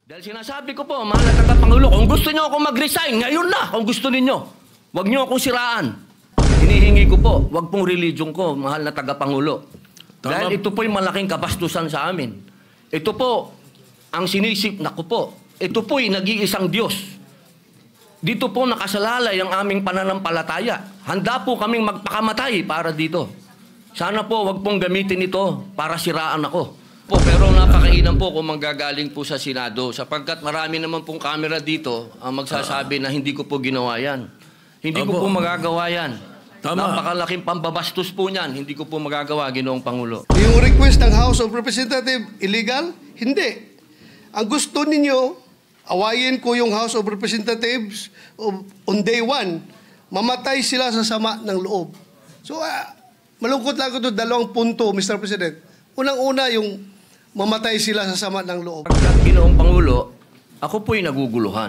Dahil sinasabi ko po, mahal na tagapangulo, kung gusto niyo ako mag-resign, ngayon na, kung gusto ninyo. Huwag niyo akong siraan. Hinihingi ko po, huwag pong religion ko, mahal na tagapangulo. Dahil ito po'y malaking kabastusan sa amin. Ito po, ang sinisip na ko po. Ito po'y nag-iisang Diyos. Dito po nakasalalay ang aming pananampalataya. Handa po kaming magpakamatay para dito. Sana po, huwag pong gamitin ito para siraan ako. Pero napakainam po kung manggagaling po sa Senado sapagkat marami naman pong kamera dito ang magsasabi na hindi ko po ginawa yan. Hindi ko po magagawa yan. Tama. Napakalaking pambabastos po niyan. Hindi ko po magagawa, Ginoong Pangulo. Yung request ng House of Representatives, illegal? Hindi. Ang gusto ninyo, awayin ko yung House of Representatives on day one, mamatay sila sa sama ng loob. So, malungkot lang ko ito, dalawang punto, Mr. President. Unang-una, yung mamatay sila sa sama ng loob. Sapagkat, Ginoong Pangulo, ako po'y naguguluhan.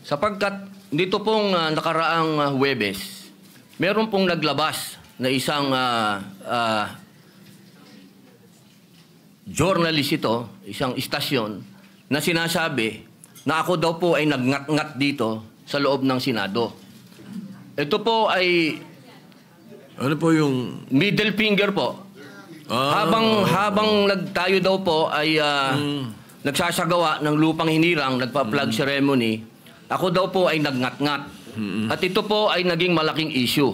Sapagkat dito pong nakaraang Huwebes, meron pong naglabas na isang journalist ito, isang istasyon, na sinasabi na ako daw po ay nagngat-ngat dito sa loob ng Senado. Ito po ay ano po yung middle finger po. Habang tayo daw po ay nagsasagawa ng lupang hinirang, nagpa-flag ceremony, ako daw po ay nagngat-ngat. At ito po ay naging malaking issue.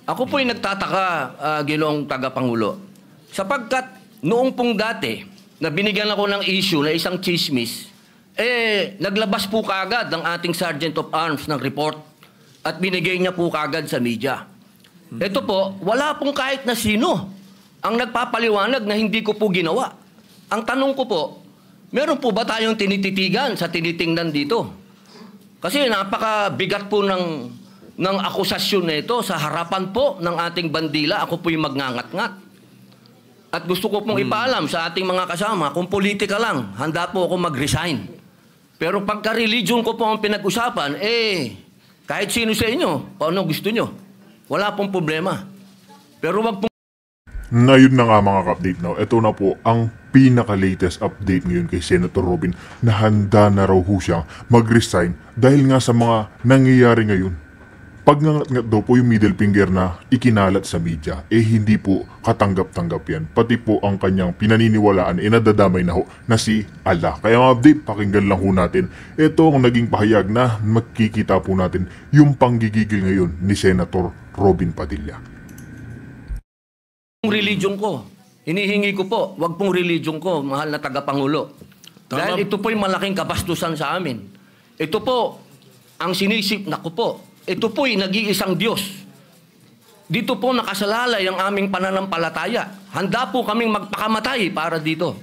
Ako po ay nagtataka, Ginoong Tagapangulo, sapagkat noong pong dati na binigyan ako ng issue na isang chismis, naglabas po kaagad ang ating Sergeant of Arms ng report at binigay niya po kaagad sa media. Ito po, wala pong kahit na sino ang nagpapaliwanag na hindi ko po ginawa. Ang tanong ko po, meron po ba tayong tinititigan sa tinitingnan dito? Kasi napakabigat po ng akusasyon na ito sa harapan po ng ating bandila. Ako po yung magngangat-ngat. At gusto ko pong ipaalam sa ating mga kasama, kung politika lang, handa po ako mag-resign. Pero pagka-religion ko po ang pinag-usapan, kahit sino sa inyo, kung ano gusto nyo, wala pong problema. Pero wag pong na yun na nga mga ka-update now, ito na po ang pinaka-latest update ngayon kay Senator Robin na handa na raw ho siyang mag-resign dahil nga sa mga nangyayari ngayon. Pag ngangat-ngat daw po yung middle finger na ikinalat sa media, hindi po katanggap-tanggap yan. Pati po ang kanyang pinaniniwalaan, nadadamay na ho na si Allah. Kaya mga update, pakinggan lang ho natin. Ito ang naging pahayag na magkikita po natin yung panggigigil ngayon ni Senator Robin Padilla. Religion ko. Hinihingi ko po, wag pong religion ko, mahal na tagapangulo. Dahil ito po'y malaking kabastusan sa amin. Ito po, ang sinisip na ko po. Ito po'y nag-iisang Diyos. Dito po nakasalalay ang aming pananampalataya. Handa po kaming magpakamatay para dito.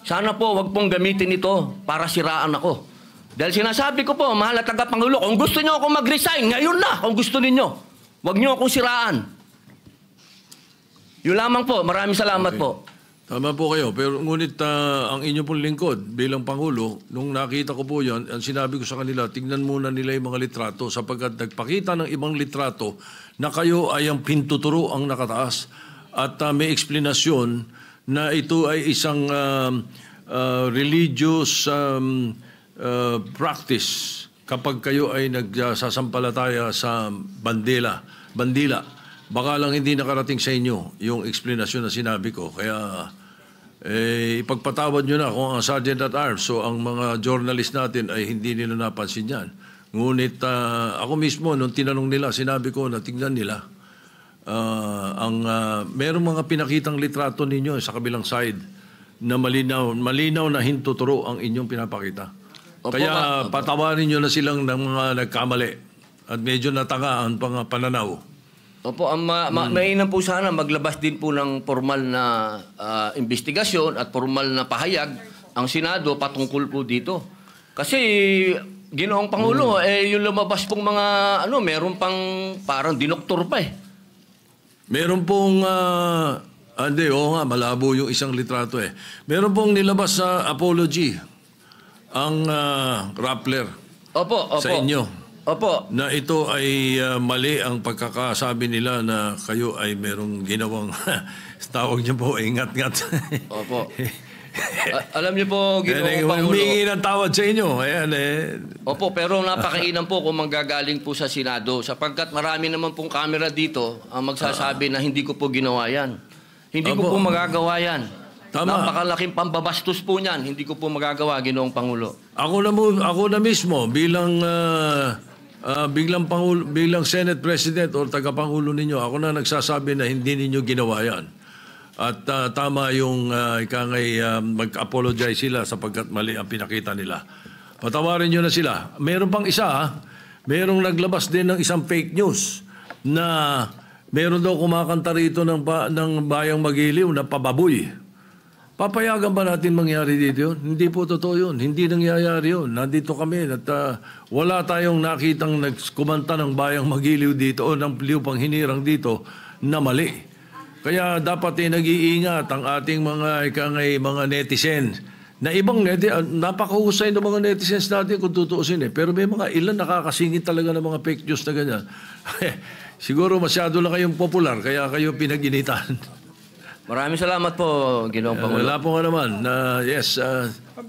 Sana po wag pong gamitin ito para siraan ako. Dahil sinasabi ko po, mahal na tagapangulo, kung gusto niyo ako mag-resign, ngayon na, kung gusto ninyo. Wag niyo akong siraan. Yun lamang po. Maraming salamat po. Tama po kayo. Pero ngunit ang inyo pong lingkod bilang Pangulo, nung nakita ko po yan, ang sinabi ko sa kanila, tingnan muna nila yung mga litrato sapagkat nagpakita ng ibang litrato na kayo ay ang pintuturo ang nakataas at may eksplanasyon na ito ay isang religious practice kapag kayo ay nagsasampalataya sa bandila. Baka lang hindi nakarating sa inyo yung explanation na sinabi ko. Kaya ipagpatawad nyo na kung ang Sergeant at Arms, so ang mga journalist natin ay hindi nila napansin yan. Ngunit ako mismo, nung tinanong nila, sinabi ko na tingnan nila. Merong mga pinakitang litrato ninyo sa kabilang side na malinaw na hintuturo ang inyong pinapakita. Kaya patawarin nyo na silang ng mga nagkamali at medyo natanga ang pananaw. Opo, mainam po sana maglabas din po ng formal na investigasyon at formal na pahayag ang Senado patungkol po dito. Kasi, Ginoong Pangulo, yung lumabas pong mga, meron pang parang dinoktor pa Meron pong, malabo yung isang litrato Meron pong nilabas sa apology ang Rappler sa inyo. Opo. Na ito ay mali ang pagkakasabi nila na kayo ay merong ginawang tawag niyo po, ingat-ngat. Opo. Alam niyo po, Ginoong Pangulo. Humingi ng tawad sa inyo. Ayan eh. Opo, pero napakainam po kung manggagaling po sa Senado sapagkat marami naman pong kamera dito ang magsasabi na hindi ko po ginawa yan. Hindi ko po magagawa yan. Tama. Napakalaking pambabastos po niyan. Hindi ko po magagawa, Ginoong Pangulo. Ako na mismo bilang bilang Senate President o tagapangulo ninyo, ako na nagsasabi na hindi ninyo ginawa yan. At tama yung mag-apologize sila sapagkat mali ang pinakita nila. Patawarin nyo na sila. Meron pang isa, merong naglabas din ng isang fake news na meron daw kumakanta rito ng Bayang Magiliw na pababoy. Papayagan ba natin mangyari dito yun? Hindi po totoo yun. Hindi nangyayari yun. Nandito kami at wala tayong nakitang nagkumanta ng Bayang Magiliw dito o ng Lupang Hinirang dito na mali. Kaya dapat nag-iingat ang ating mga netizens. Na ibang napakahusay ng mga netizens natin kung tutuusin eh. Pero may mga ilan nakakasingit talaga ng mga fake news na ganyan. Siguro masyado lang kayong popular kaya kayo pinag-initan. Maraming salamat po, Ginoong Pangulo. Wala po nga naman. Yes,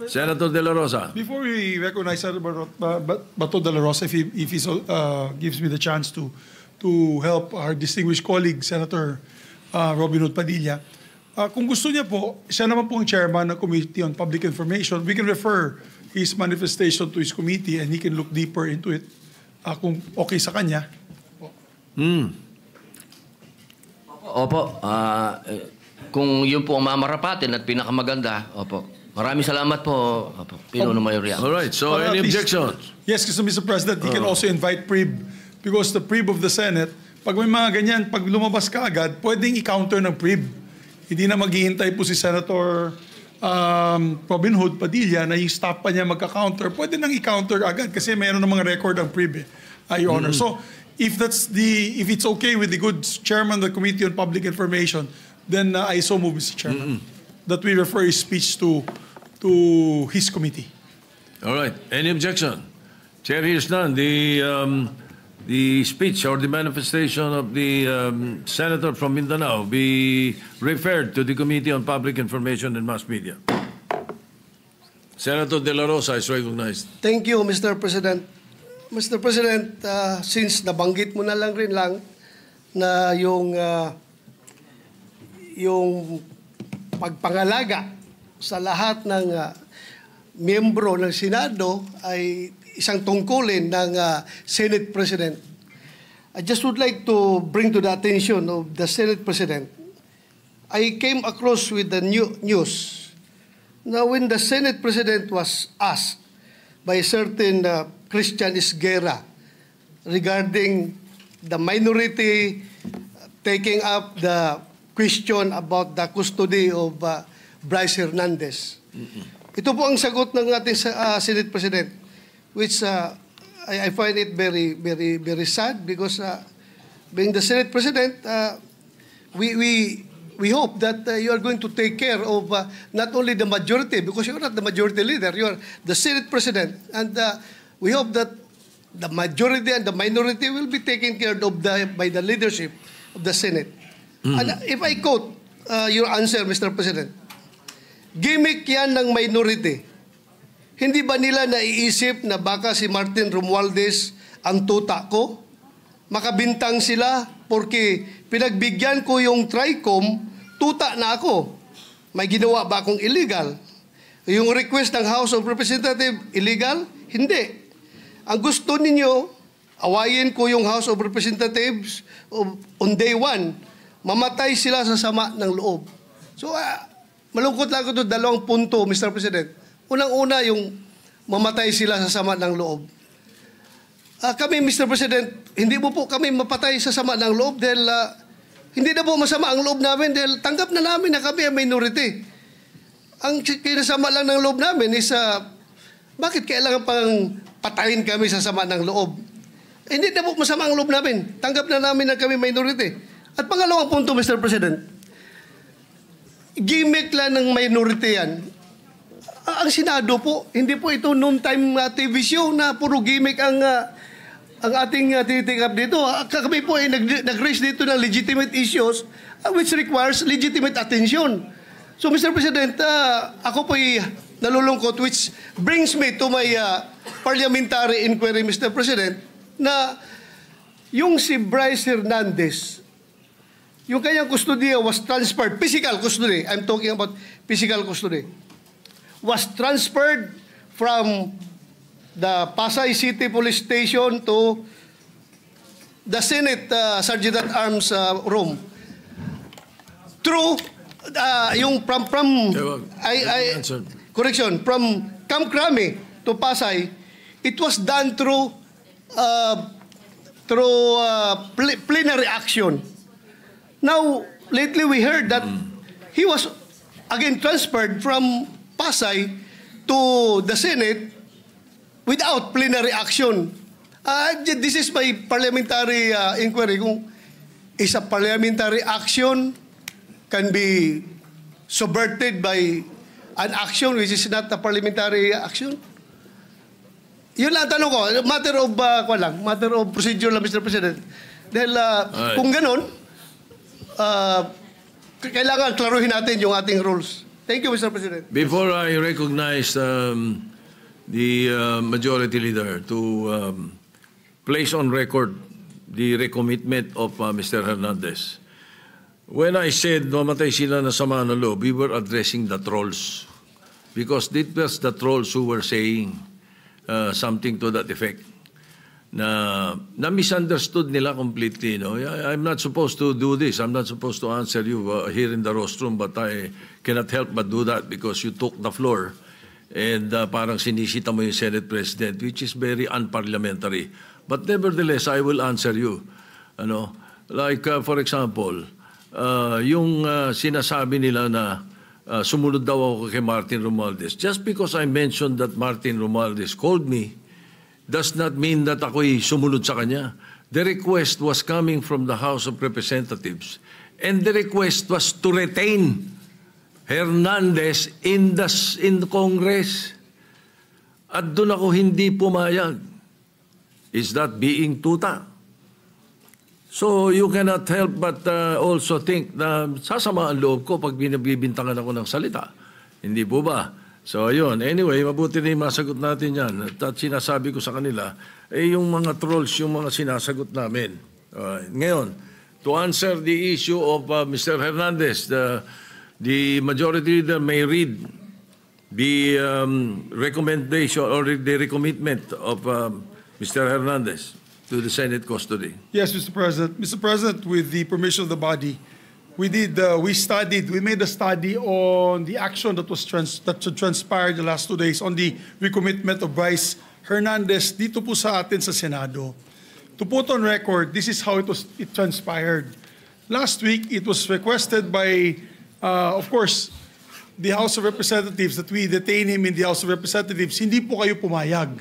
Senator De La Rosa. Before we recognize Senator Bato De La Rosa, if he gives me the chance to help our distinguished colleague, Senator Robin Hood Padilla, kung gusto niya po, siya naman po ang chairman ng Committee on Public Information. We can refer his manifestation to his committee and he can look deeper into it kung okay sa kanya. Opo, kung yun po ang mamarapatin at pinakamaganda, opo. Maraming salamat po, opo, Pinuno Mayor Yang. All right, so any objections? Yes, kasi Mr. President, he can also invite PRIB because the PRIB of the Senate, pag may mga ganyan, pag lumabas ka agad, pwedeng i-counter ng PRIB. Hindi na maghihintay po si Senator Robin Hood Padilla na yung staff pa niya magka-counter. Pwede nang i-counter agad kasi mayroon ng mga record ang PRIB, Your Honor. So, if it's okay with the good chairman of the Committee on Public Information, then I so move, Mr. Chairman, that we refer his speech to his committee. All right, any objection? Chair hears none. The speech or the manifestation of the senator from Mindanao be referred to the Committee on Public Information and Mass Media. Senator De La Rosa is recognized. Thank you, Mr. President. Mr. President, since nabanggit mo na rin na yung pagpangalaga sa lahat ng miyembro ng Senado ay isang tungkulin ng Senate President. I just would like to bring to the attention of the Senate President. I came across with the news na when the Senate President was asked by a certain Christian Esguerra regarding the minority taking up the question about the custody of Bryce Hernandez. Ito po ang sagot ng ating Senate President, which I find it very, very, very sad because being the Senate President, we hope that you are going to take care of not only the majority, because you are not the majority leader, you are the Senate President, and we hope that the majority and the minority will be taken care of by the leadership of the Senate. And if I quote your answer, Mr. President, gimmick yan ng minority. Hindi ba nila naiisip na baka si Martin Romualdez ang tuta ko? Makabintang sila porque pinagbigyan ko yung TRICOM, tuta na ako. May ginawa ba akong illegal? Yung request ng House of Representatives, illegal? Hindi. Ang gusto ninyo, awayin ko yung House of Representatives on day one. Mamatay sila sa sama ng loob. So, malungkot lang ko ito, dalawang punto, Mr. President. Unang-una, yung mamatay sila sa sama ng loob. Kami, Mr. President, hindi mo po kami mapatay sa sama ng loob dahil hindi na po masama ang loob namin dahil tanggap na namin na kami ang minority. Ang kinasama lang ng loob namin is bakit kailangan pang patayin kami sa sama ng loob? Hindi na po masama ang loob namin. Tanggap na namin na kami minority. At pangalawang punto, Mr. President, gimmick lang ng minority yan. Ang Senado po, hindi po ito noon-time TV show na puro gimmick ang ating tinitik up dito. Kami po ay nag-raise dito ng legitimate issues which requires legitimate attention. So, Mr. President, ako po'y nalulungkot, which brings me to my parliamentary inquiry, Mr. President, na yung si Bryce Hernandez, yung kanyang custodiya was transferred, physical custody, I'm talking about physical custody, was transferred from the Pasay City Police Station to the Senate Sergeant at Arms room. Through yung from correction, from Camp Crame to Pasay, it was done through plenary action. Now, lately we heard that he was again transferred from Pasay to the Senate without plenary action. This is my parliamentary inquiry. Kung is a parliamentary action can be subverted by an action which is not a parliamentary action? Yun lang tanong ko. Matter of procedure lang, Mr. President. Dahil kung ganun, kailangan klaruhin natin yung ating rules. Thank you, Mr. President. Before I recognize the majority leader to place on record the recommitment of Mr. Hernandez, when I said mamatay sila na sama ng loob, we were addressing the trolls. Because it was the trolls who were saying something to that effect. Na misunderstood nila completely. No? I'm not supposed to do this. I'm not supposed to answer you here in the rostrum, but I cannot help but do that because you took the floor and parang sinisita mo yung Senate President, which is very unparliamentary. But nevertheless, I will answer you. Ano? Like, for example, yung sinasabi nila na sumunod daw ako kay Martin Romualdez. Just because I mentioned that Martin Romualdez called me does not mean that ako'y sumunod sa kanya. The request was coming from the House of Representatives and the request was to retain Hernandez in the Congress. At doon ako hindi pumayag. Is that being tuta? So you cannot help but also think na sasama ang loob ko pag binibintangan ako ng salita. Hindi po ba? So ayun, anyway, mabuti na yung masagot natin yan. At sinasabi ko sa kanila, yung mga trolls, yung mga sinasagot namin. Ngayon, to answer the issue of Mr. Hernandez, the majority leader may read the recommendation or the recommitment of Mr. Hernandez to the Senate custody. Yes, Mr. President. Mr. President, with the permission of the body, we made a study on the action that transpired the last 2 days on the recommitment of Bryce Hernandez dito po sa atin sa Senado. To put on record, this is how it transpired. Last week, it was requested by, of course, the House of Representatives that we detain him in the House of Representatives. Hindi po kayo pumayag.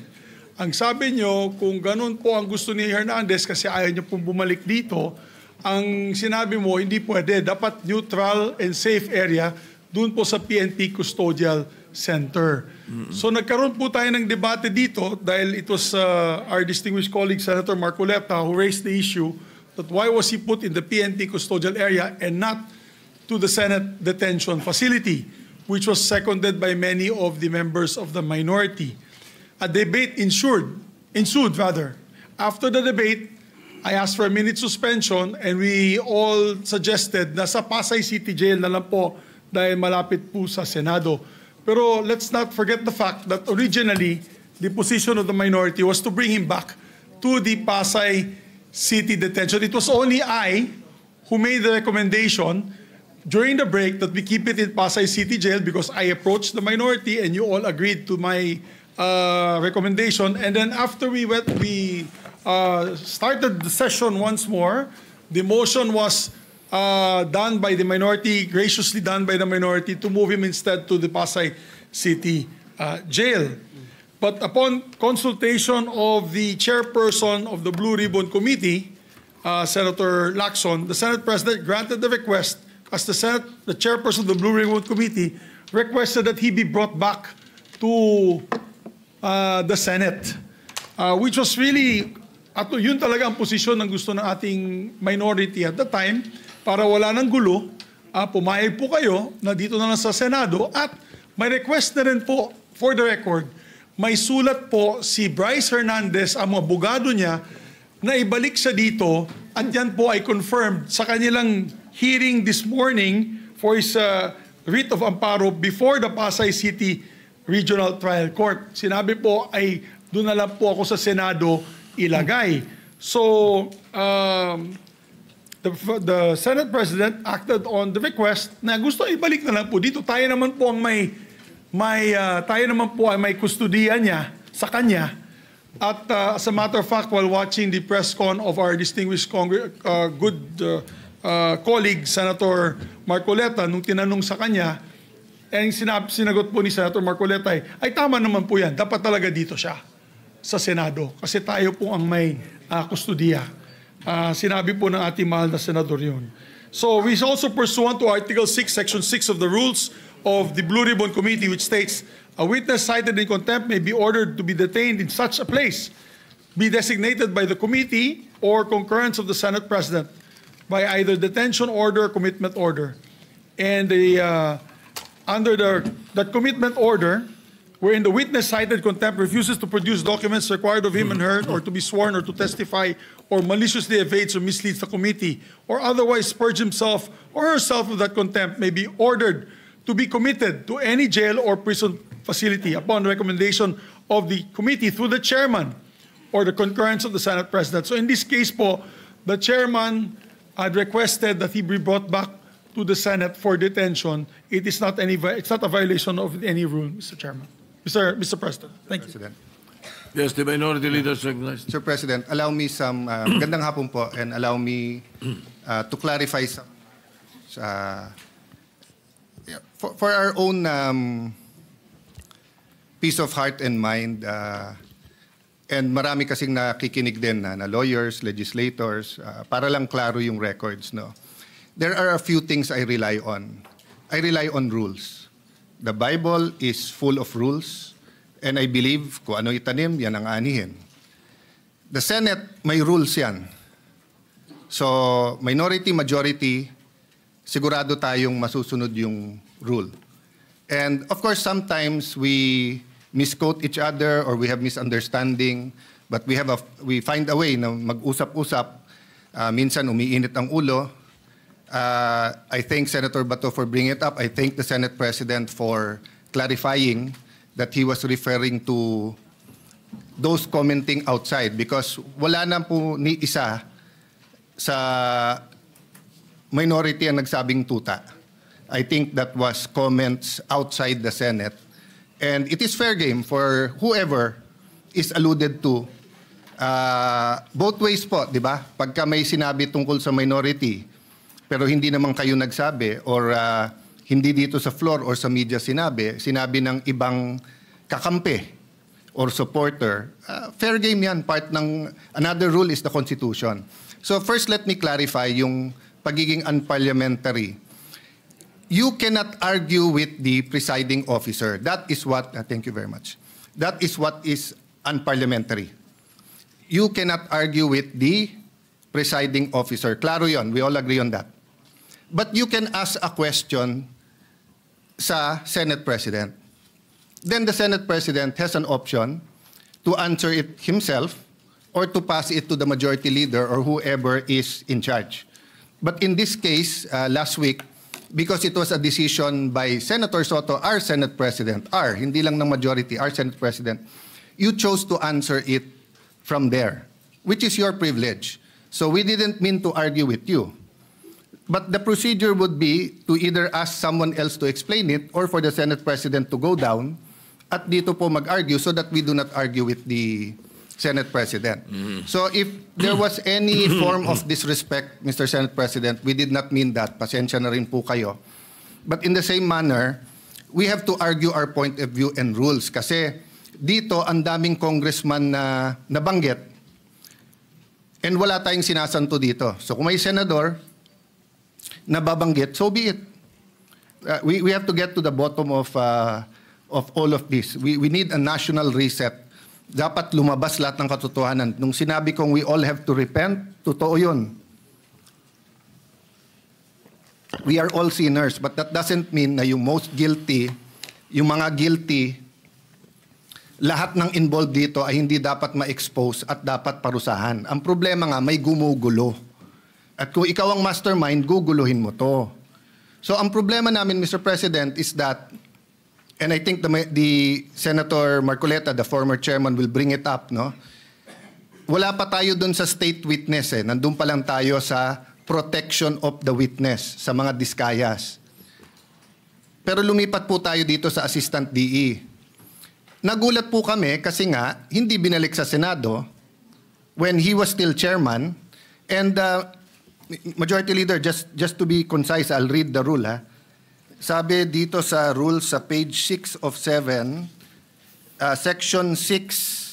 Ang sabi nyo, kung ganun po ang gusto ni Hernandez kasi ayaw niyo pong bumalik dito, ang sinabi mo, hindi pwede. Dapat neutral and safe area doon po sa PNP Custodial Center. So nagkaroon po tayo ng debate dito dahil it was our distinguished colleague, Senator Marcoleta, who raised the issue that why was he put in the PNP Custodial area and not to the Senate Detention Facility, which was seconded by many of the members of the minority. A debate ensued. After the debate, I asked for a minute suspension and we all suggested na sa Pasay City Jail na lang po dahil malapit po sa Senado. Pero let's not forget the fact that originally, the position of the minority was to bring him back to the Pasay City Detention. It was only I who made the recommendation during the break that we keep it in Pasay City Jail because I approached the minority and you all agreed to my recommendation. And then after we started the session once more, the motion was done by the minority, graciously done by the minority, to move him instead to the Pasay City Jail. But upon consultation of the chairperson of the Blue Ribbon Committee, Senator Lacson, the Senate President granted the request as the chairperson of the Blue Ribbon Committee requested that he be brought back to the Senate, which was really, yun talaga ang posisyon ng gusto ng ating minority at the time, para wala ng gulo, pumayag po kayo na dito na lang sa Senado at may request na rin po, for the record, may sulat po si Bryce Hernandez, ang mga abogado niya, na ibalik siya dito at yan po ay confirmed sa kanilang hearing this morning for his writ of amparo before the Pasay City Regional Trial Court. Sinabi po ay doon na lang po ako sa Senado ilagay. So, the Senate President acted on the request na gusto ibalik na lang po dito. Tayo naman po ang tayo naman po ay may kustudiya niya sa kanya. At as a matter of fact, while watching the press con of our distinguished colleague, Senator Marcoleta, nung tinanong sa kanya, sinagot po ni Senator Marcoleta ay tama naman po yan. Dapat talaga dito siya sa Senado. Kasi tayo po ang may kustudiya. Sinabi po ng ating mahal na senador yun. So we also pursuant to Article 6, Section 6 of the Rules of the Blue Ribbon Committee, which states, a witness cited in contempt may be ordered to be detained in such a place, be designated by the committee or concurrence of the Senate President by either detention order or commitment order. And under that commitment order, wherein the witness cited contempt refuses to produce documents required of him and her or to be sworn or to testify or maliciously evades or misleads the committee or otherwise purge himself or herself of that contempt may be ordered to be committed to any jail or prison facility upon recommendation of the committee through the chairman or the concurrence of the Senate President. So in this case po, the chairman had requested that he be brought back to the Senate for detention. It's not a violation of any rule, Mr. Chairman. Mr. President, thank you. President. Yes, the minority leader is recognized. Sir President, allow me some, magandang hapon po, and allow me to clarify some, for our own peace of heart and mind, and marami kasing nakikinig din na lawyers, legislators, para lang klaro yung records, no? There are a few things I rely on. I rely on rules. The Bible is full of rules, and I believe kung ano itanim, yan ang anihin. The Senate, may rules yan. So, minority, majority, sigurado tayong masusunod yung rule. And of course, sometimes we misquote each other or we have misunderstanding, but we find a way na mag-usap-usap. Minsan umiinit ang ulo. I thank Senator Bato for bringing it up. I thank the Senate President for clarifying that he was referring to those commenting outside because wala na po ni isa sa minority ang nagsabing tuta. I think that was comments outside the Senate. And it is fair game for whoever is alluded to. Both ways po, di ba? Pagka may sinabi tungkol sa minority, pero hindi naman kayo nagsabi or hindi dito sa floor or sa media sinabi ng ibang kakampi or supporter, fair game yan. Part ng another rule is the Constitution. So first, let me clarify yung pagiging unparliamentary. You cannot argue with the presiding officer. That is what, thank you very much. That is what is unparliamentary. You cannot argue with the presiding officer. Klaro yon, we all agree on that. But you can ask a question sa Senate President. Then the Senate President has an option to answer it himself or to pass it to the majority leader or whoever is in charge. But in this case, last week, because it was a decision by Senator Soto, our Senate President, hindi lang ng majority, our Senate President, you chose to answer it from there, which is your privilege. So we didn't mean to argue with you. But the procedure would be to either ask someone else to explain it or for the Senate President to go down at dito po mag-argue so that we do not argue with the Senate President. So if there was any form of disrespect, Mr. Senate President, we did not mean that. Pasensya na rin po kayo. But in the same manner, we have to argue our point of view and rules. Kasi dito, ang daming congressman na nabanggit and wala tayong sinasanto dito. So kung may senador na babanggit, so be it. We have to get to the bottom of all of this. We need a national reset. Dapat lumabas lahat ng katotohanan. Nung sinabi kong we all have to repent, totoo yun. we are all sinners, but that doesn't mean na yung most guilty, yung mga guilty, lahat ng involved dito ay hindi dapat ma-expose at dapat parusahan. Ang problema nga, may gumugulo. At kung ikaw ang mastermind, guguluhin mo to. So ang problema namin, Mr. President, is that, and I think the Senator Marcoleta, the former chairman, will bring it up, no? Wala pa tayo dun sa state witness eh. Nandun pa lang tayo sa protection of the witness, sa mga diskayas. Pero lumipat po tayo dito sa Assistant DE. Nagulat po kami kasi nga, hindi binalik sa Senado when he was still chairman. And Majority Leader, just to be concise, I'll read the rule. Ha? Sabi dito sa rule sa page 6 of 7, section 6,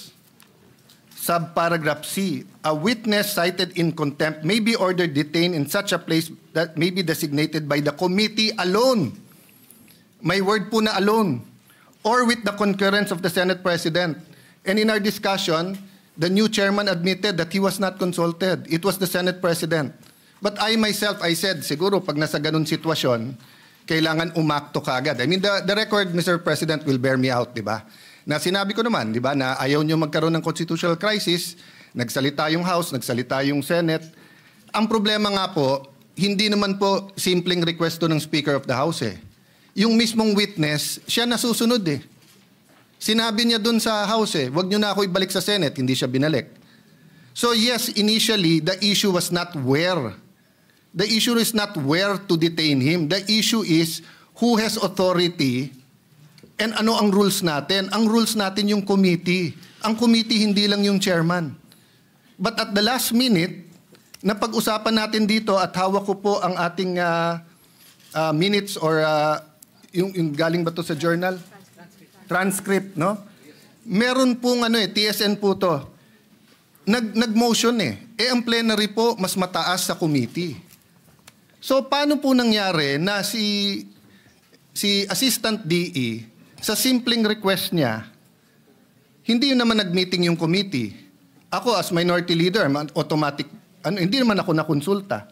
subparagraph C, a witness cited in contempt may be ordered detained in such a place that may be designated by the committee alone. May word po na alone. Or with the concurrence of the Senate President. And in our discussion, the new chairman admitted that he was not consulted. It was the Senate President. But I myself, I said, siguro pag nasa ganun sitwasyon, kailangan umakto kaagad. I mean, the record, Mr. President, will bear me out, di ba? Na sinabi ko naman, di ba, na ayaw nyo magkaroon ng constitutional crisis, nagsalita yung House, nagsalita yung Senate. Ang problema nga po, hindi naman po simpleng request to ng Speaker of the House eh. Yung mismong witness, siya nasusunod eh. Sinabi niya dun sa House eh, wag nyo na ako ibalik sa Senate, hindi siya binalik. So yes, initially, the issue was not where. The issue is not where to detain him. The issue is who has authority and ano ang rules natin. Ang rules natin yung committee. Ang committee hindi lang yung chairman. But at the last minute, napag-usapan natin dito at hawak ko po ang ating minutes or yung galing ba to sa journal? Transcript, no? Meron pong TSN po to. Nag-motion eh. Ang plenary po, mas mataas sa committee. So, paano po nangyari na si Assistant DE, sa simpleng request niya, hindi naman nag-meeting yung committee. Ako as minority leader, automatic, hindi naman ako nakonsulta.